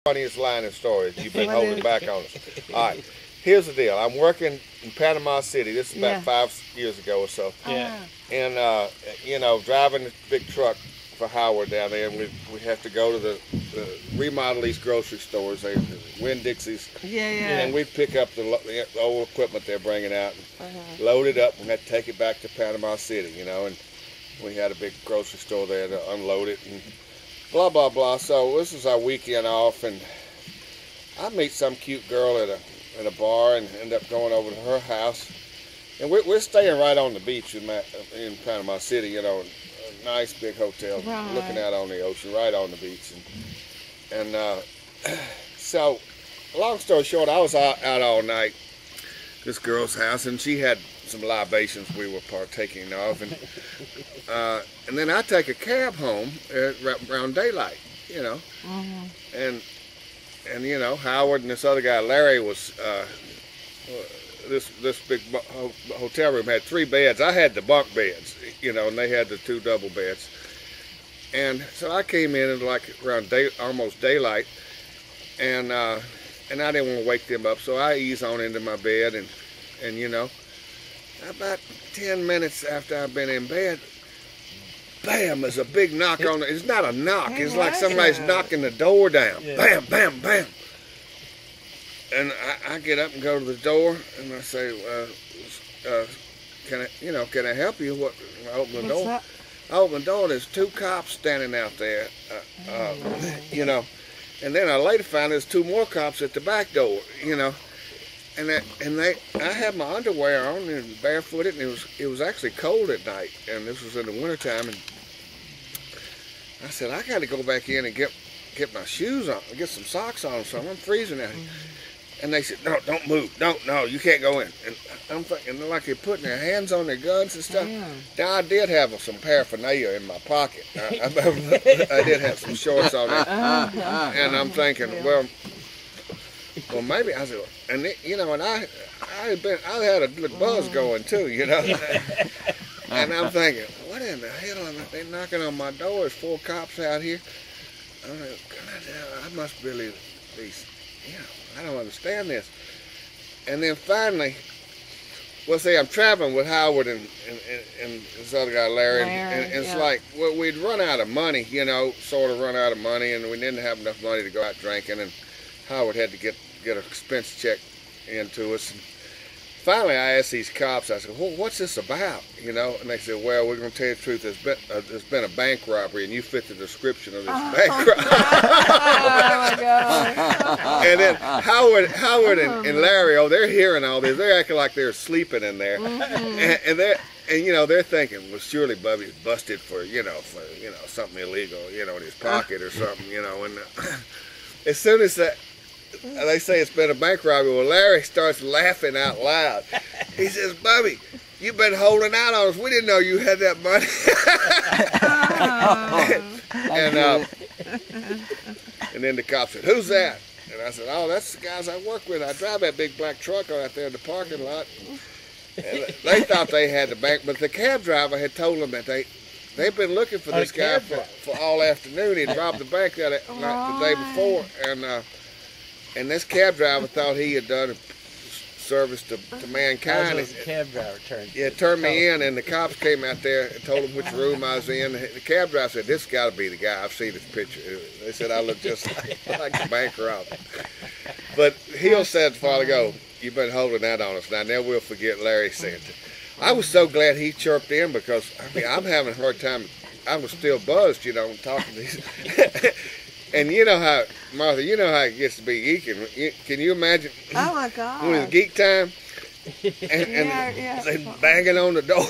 Funniest line in stories. You've been holding back on us. All right. Here's the deal. I'm working in Panama City. This is about 5 years ago or so. Yeah. And, you know, driving this big truck for Howard down there, and we have to go to the remodel these grocery stores. They Winn-Dixie's. Yeah. And we pick up the old equipment they're bringing out, and load it up, and have to take it back to Panama City, you know. And we had a big grocery store there to unload it, and blah, blah, blah. So this is our weekend off, and I meet some cute girl at a bar and end up going over to her house. And we're staying right on the beach in Panama City, you know, a nice big hotel, looking out on the ocean, right on the beach. And so, long story short, I was out all night at this girl's house, and she had some libations we were partaking of. And then I take a cab home around daylight, you know. And you know, Howard and this other guy, Larry, was, this big hotel room had 3 beds. I had the bunk beds, you know, and they had the 2 double beds. And so I came in at like around almost daylight, and I didn't want to wake them up, so I ease on into my bed, and you know, about 10 minutes after I've been in bed, bam, there's a big knock on it. It's not a knock. It's like somebody's knocking the door down. Bam, bam, bam. And I get up and go to the door, and I say, can I help you? I open the door. I open the door, and there's 2 cops standing out there, you know. And then I later found there's 2 more cops at the back door, you know. And I had my underwear on and barefooted, and it was actually cold at night, and this was in the wintertime. And I said, I got to go back in and get my shoes on, get some socks on, so I'm freezing out here. And they said, no, don't move, no, you can't go in. And I'm thinking, they're like they're putting their hands on their guns and stuff. Now I did have some paraphernalia in my pocket. I did have some shorts on there, and I'm thinking, well, maybe I said, and you know, and I had a good buzz going too, you know. And I'm thinking, what in the hell? They knocking on my door. There's 4 cops out here. I'm like, I must really be, you know, I don't understand this. And then finally, well, see, I'm traveling with Howard and this other guy, Larry, and it's like, well, we'd run out of money, you know, sort of run out of money, and we didn't have enough money to go out drinking, and Howard had to get an expense check into us. And finally, I asked these cops, I said, well, what's this about, you know? And they said, well, we're going to tell you the truth, there's been a bank robbery, and you fit the description of this bank robbery. Oh, my God. And then Howard and Larry, they're hearing all this. They're acting like they're sleeping in there. And you know, they're thinking, well, surely Bubby's busted for something illegal, you know, in his pocket or something, you know. And as soon as they say it's been a bank robbery, well, Larry starts laughing out loud. He says, Bubby, you've been holding out on us. We didn't know you had that money. And then the cop said, who's that? And I said, oh, that's the guys I work with. I drive that big black truck out there in the parking lot. And they thought they had the bank, but the cab driver had told them that they've been looking for this guy for all afternoon. He'd robbed the bank the day before, and this cab driver thought he had done a service to mankind. The cab driver turned me in, and the cops came out there and told him which room I was in. The cab driver said, this got to be the guy. I've seen his picture. They said I look just like the bank robber. But Hill said a while ago, you've been holding that on us. Now, never will forget Larry said it. I was so glad he chirped in, because, I mean, I'm having a hard time. I was still buzzed, you know, talking to these. And you know how, Martha, you know how it gets to be geeking. Can you imagine? Oh, my God. When it's geek time, and they banging on the door.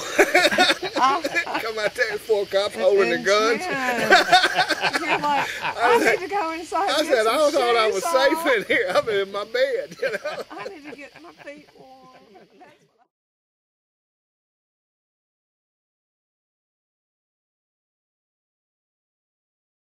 Come out there, 4 cops holding their guns. You're like, I need to go inside. I said, I thought I was safe in here. I'm in my bed, you know. I need to get my feet warm.